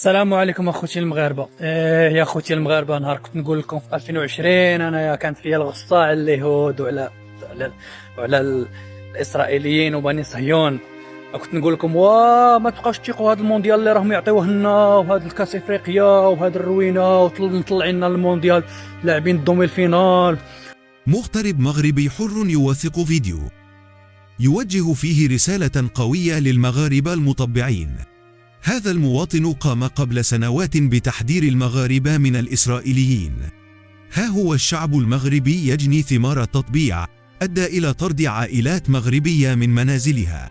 السلام عليكم اخوتي المغاربه. يا اخوتي المغاربه، نهار كنت نقول لكم في 2020 انايا كانت فيا الغصه على اليهود وعلى الاسرائيليين وبني صهيون. كنت نقول لكم ما تبقاوش تيقوا هذا المونديال اللي راهم يعطيوه لنا، وهذا الكاس افريقيا وهذا الروينه ومطلعين لنا المونديال لاعبين الدومي الفينال. مغترب مغربي حر يوثق فيديو يوجه فيه رسالة قوية للمغاربة المطبعين. هذا المواطن قام قبل سنوات بتحذير المغاربة من الإسرائيليين. ها هو الشعب المغربي يجني ثمار التطبيع أدى إلى طرد عائلات مغربية من منازلها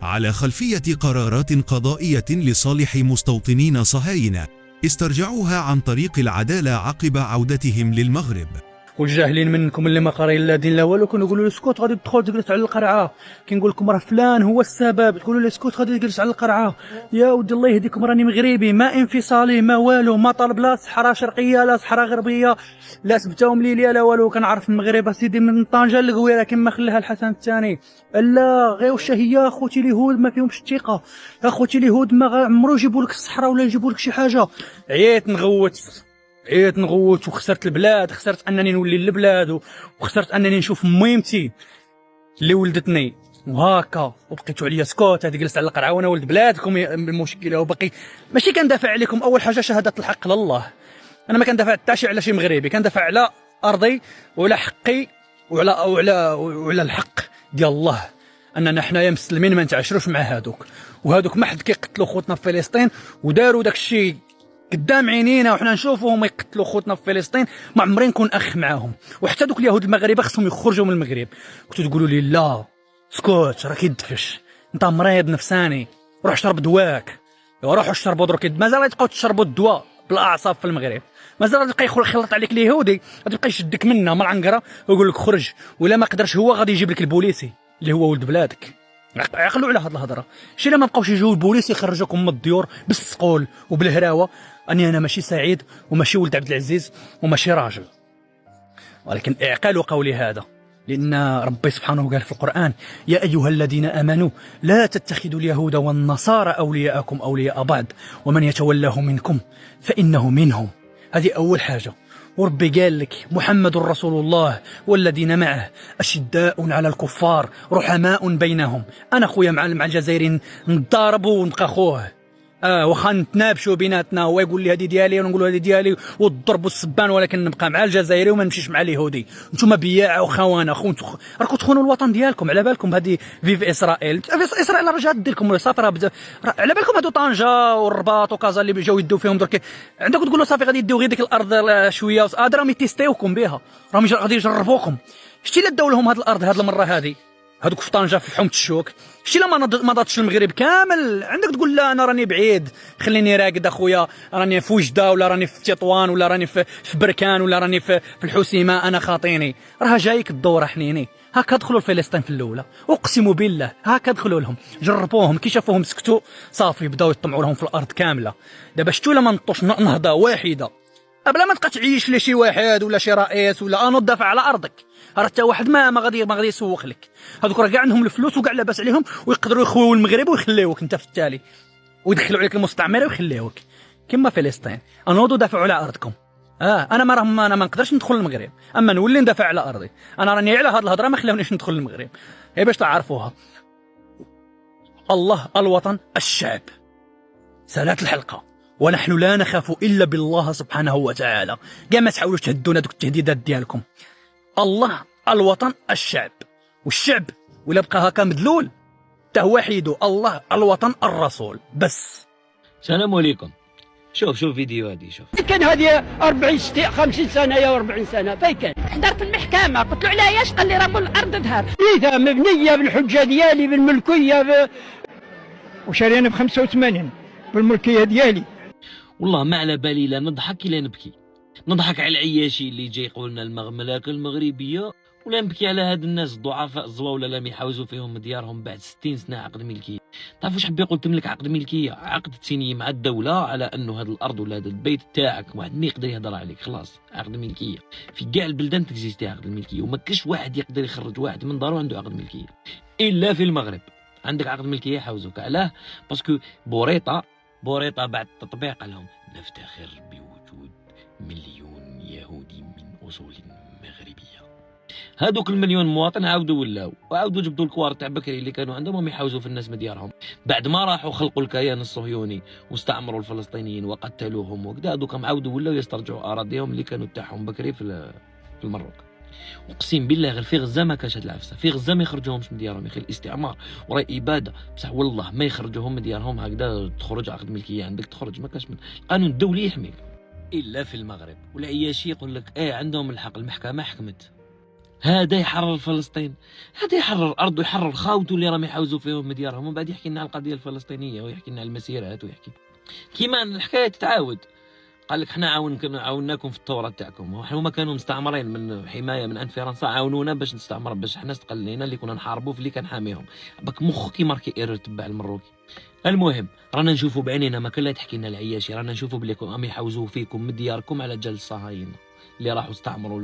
على خلفية قرارات قضائية لصالح مستوطنين صهاينة استرجعوها عن طريق العدالة عقب عودتهم للمغرب. والجاهلين منكم اللي ما قارين لا دين لا والو كانوا يقولوا لي اسكت غادي تدخل تجلس على القرعه، كنقول لكم راه فلان هو السبب، تقولوا لي اسكت غادي تجلس على القرعه. يا ودي الله يهديكم، راني مغربي، ما انفصالي ما والو، ما طالب لا صحراء شرقيه لا صحراء غربيه لا سبتهم ليليا لا والو. كنعرف المغرب اسيدي من طنجه للقويره كما خلاها الحسن الثاني. لا غير الشهيه اخوتي اليهود ما فيهمش الثقه، اخوتي اليهود ما عمرو يجيبوا لك الصحراء ولا يجيبوا لك شي حاجه. عييت نغوت وخسرت البلاد، خسرت انني نولي للبلاد وخسرت انني نشوف ميمتي اللي ولدتني وهاكا، وبقيتوا عليا سكوت. هذه جلست على القرعه وانا ولد بلادكم المشكله، وباقي ماشي كندافع عليكم. اول حاجه شهاده الحق لله، انا ما كندافع حتى شي على شي مغربي، كندافع على ارضي وعلى حقي وعلى الحق ديال الله، اننا حنايا مسلمين ما نتعاشروش مع هادوك ما حد كيقتلوا خوتنا في فلسطين وداروا داك الشيء قدام عينينا وحنا نشوفوهم يقتلوا خوتنا في فلسطين، ما عمري نكون اخ معاهم. وحتى دوك اليهود المغاربه خصهم يخرجوا من المغرب. كنتوا تقولوا لي لا سكوت راه كيدفش، انت مريض نفساني، روح اشرب دواك. روحوا اشربوا درك، مازال تبقاو تشربوا الدواء بالاعصاب في المغرب، مازال تبقى يخلط عليك اليهودي، غادي يبقى يشدك منا من العنقره ويقول لك خرج، ولا ما قدرش هو غادي يجيب لك البوليسي اللي هو ولد بلادك. عقلوا على هاد الهضره، شي لا ما بقاوش يجيو البوليس يخرجوكم من الديور بالسقول وبالهراوه. انا ماشي سعيد وماشي ولد عبد العزيز وماشي راجل، ولكن اعقلوا قولي هذا، لان ربي سبحانه قال في القران: يا ايها الذين امنوا لا تتخذوا اليهود والنصارى اولياء بعض ومن يتولاه منكم فانه منهم. هذه اول حاجه. وربي قال لك محمد رسول الله والذين معه أشداء على الكفار رحماء بينهم. أنا خويا مع الجزائريين نضاربوا ونبقى خوه، واخا نتنابشوا بيناتنا، هو يقول لي هذه ديالي ونقول هذه ديالي والضرب والسبان، ولكن نبقى مع الجزائري وما نمشيش مع اليهودي. نتوما بياع وخونه، راكم تخونوا الوطن ديالكم. على بالكم هذه فيف اسرائيل رجعت ديركم صافي، على بالكم هادو طنجه والرباط وكازا اللي بيجاو يدوا فيهم درك، عندك تقولوا صافي غادي يديو غير ديك الارض شويه، راهم يتيستيوكم بها، راهم غادي يجربوكم. شتي لا داو لهم هاد الارض هاد المره هذه، هذوك في طنجه في حومه الشوك، شتي لا ما ضاتش المغرب كامل. عندك تقول لا انا راني بعيد، خليني راقد اخويا، راني في وجده ولا راني في تطوان ولا راني في بركان ولا راني في الحسيمه، انا خاطيني. راه جايك الدوره حنيني. هكا دخلوا لفلسطين في الاولى، اقسم بالله هكا دخلوا لهم، جربوهم كي شافوهم سكتوا صافي بداو يطمعوا لهم في الارض كامله. دابا شتو لا ما نطوش نهضه واحده بلا ما تبقى تعيش لشي واحد ولا شي رئيس ولا انا ندافع على ارضك. راه حتى واحد ما غادي يسوق لك. هذوك راه كاع عندهم الفلوس وكاع لاباس عليهم، ويقدروا يخويو المغرب ويخليوك انت في التالي، ويدخلوا عليك المستعمره ويخليوك كما فلسطين. نوضوا دافعوا على ارضكم. انا ما نقدرش ندخل المغرب، اما نولي ندافع على ارضي. انا راني على هاد الهضره ما خلاونيش ندخل المغرب، هي باش تعرفوها. الله الوطن الشعب. سالات الحلقه، ونحن لا نخاف الا بالله سبحانه وتعالى. كاع ما تحاولوش تهدونا دوك التهديدات ديالكم. الله الوطن الشعب، والشعب ولا بقى هكا مدلول تا هو وحيدو الله الوطن الرسول بس. السلام عليكم. شوف فيديو هذه، شوف كان هذه 40 50 سنه يا 40 سنه فين كان؟ حضرت المحكمه قلت له علاش، قال لي راه الارض ظهر إذا مبنيه بالحجه ديالي بالملكيه وشارينا ب 85 بالملكيه ديالي. والله ما على بالي لا نضحك لا نبكي. نضحك على العياشي اللي جاي يقول لنا المملكه المغربيه، ولا نبكي على هاد الناس الضعفاء الزواوله اللي يحاوزوا فيهم ديارهم بعد 60 سنه عقد ملكيه. تعرف واش حبي قلت لك؟ عقد ملكيه، عقد تسيني مع الدوله على انه هاد الارض ولا هذا البيت تاعك، واحد ما يقدر يهضر عليك. خلاص عقد ملكيه في كاع البلدان تكزيستي عقد الملكيه، وما كاش واحد يقدر يخرج واحد من دارو عنده عقد ملكيه الا في المغرب. عندك عقد ملكيه حوزوك. علاه؟ باسكو بوريطه بوريطة بعد التطبيق قال لهم نفتخر بوجود 1,000,000 يهودي من أصول مغربية. هادوك المليون مواطن عاودوا ولاو وعاودوا جبدوا الكوار تاع بكري اللي كانوا عندهم يحاوزوا في الناس من ديارهم بعد ما راحوا خلقوا الكيان الصهيوني واستعمروا الفلسطينيين وقتلوهم وكذا. هادوك عاودوا ولاو يسترجعوا اراضيهم اللي كانوا تاعهم بكري في المروك. اقسم بالله غير في غزه ما كانش هاد العفسه. في غزه ما يخرجوهمش من ديارهم يا اخي، الاستعمار وراي اباده بصح والله ما يخرجوهم من ديارهم. هكذا تخرج عقد ملكيه عندك تخرج، ما كاش من القانون الدولي يحميك الا في المغرب. والعياشي يقول لك عندهم الحق، المحكمه حكمت. هذا يحرر فلسطين، هذا يحرر الارض ويحرر خاوته اللي راهم يحاوزوا فيهم من ديارهم، ومن بعد يحكي لنا على القضيه الفلسطينيه ويحكي لنا على المسيرات ويحكي كيما الحكايه تتعاود. قال لك حنا عاوناكم في الثوره تاعكم، هما كانوا مستعمرين من حمايه من عند فرنسا، عاونونا باش نستعمر باش حنا استقلينا اللي كنا نحاربوا في اللي كان حاميهم. باك مخك كيما راكي ايرور تبع المروكي. المهم رانا نشوفوا بعينينا، ما كلا تحكي لنا العياشي، رانا نشوفوا بلي راهم يحوزوا فيكم من دياركم على جال الصهاينه اللي راحوا استعمروا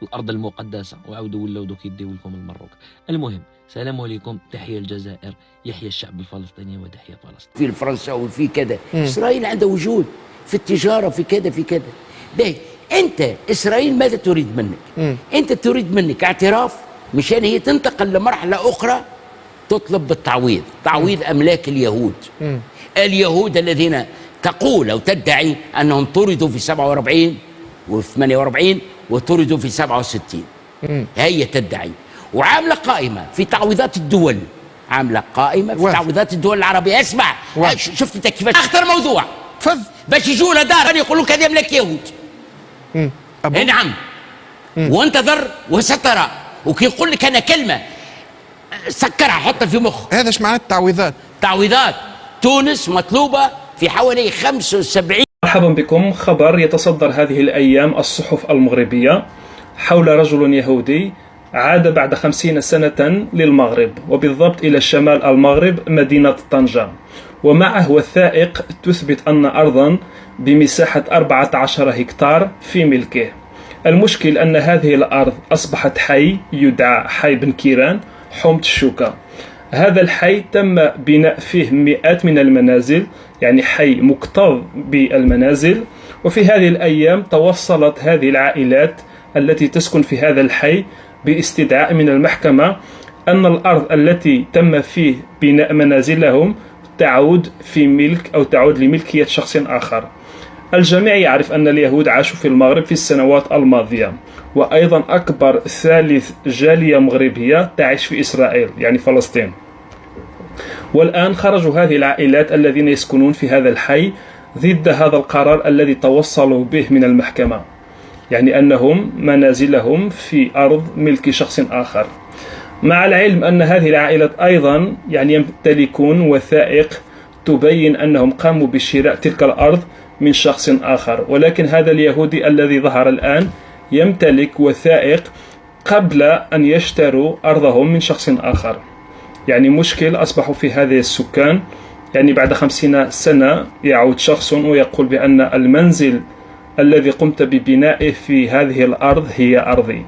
الارض المقدسه وعاودوا ولاو دوك يديو لكم المروك. المهم سلام عليكم، تحيه الجزائر، يحيى الشعب الفلسطيني وتحيه فلسطين. في الفرنساوي في كذا، اسرائيل عندها وجود في التجاره في كذا في كذا. باهي انت اسرائيل ماذا تريد منك؟ انت تريد منك اعتراف مشان هي تنتقل لمرحله اخرى تطلب بالتعويض، تعويض املاك اليهود. اليهود الذين تقول او تدعي انهم طردوا في 47 و 48 وطردوا في 67. هي تدعي وعامله قائمه في تعويضات الدول، عامله قائمه في تعويضات الدول العربيه. اسمع شفت انت كيفاش اخطر موضوع باش يجوا لها دار يقولوا لك هذه املاك يهود. نعم. وانتظر وسترى. وكي يقول لك انا كلمه سكرها حطها في مخ. هذا ايش معنى التعويضات؟ تعويضات تونس مطلوبه في حوالي 75. مرحبا بكم. خبر يتصدر هذه الأيام الصحف المغربية حول رجل يهودي عاد بعد 50 سنة للمغرب، وبالضبط إلى شمال المغرب مدينة طنجة، ومعه وثائق تثبت أن أرضا بمساحة 14 هكتار في ملكه. المشكل أن هذه الأرض أصبحت حي يدعى حي بن كيران حومة الشوكة. هذا الحي تم بناء فيه مئات من المنازل، يعني حي مكتظ بالمنازل. وفي هذه الأيام توصلت هذه العائلات التي تسكن في هذا الحي باستدعاء من المحكمة أن الأرض التي تم فيه بناء منازلهم تعود في ملك أو تعود لملكية شخص آخر. الجميع يعرف أن اليهود عاشوا في المغرب في السنوات الماضية، وأيضا أكبر ثالث جالية مغربية تعيش في إسرائيل يعني فلسطين. والآن خرجوا هذه العائلات الذين يسكنون في هذا الحي ضد هذا القرار الذي توصلوا به من المحكمة، يعني أنهم منازلهم في أرض ملك شخص آخر، مع العلم أن هذه العائلات أيضا يعني يمتلكون وثائق تبين أنهم قاموا بشراء تلك الأرض من شخص آخر. ولكن هذا اليهودي الذي ظهر الآن يمتلك وثائق قبل أن يشتروا أرضهم من شخص آخر. يعني مشكل أصبحوا في هذه السكان، يعني بعد 50 سنة يعود شخص ويقول بأن المنزل الذي قمت ببنائه في هذه الأرض هي أرضي.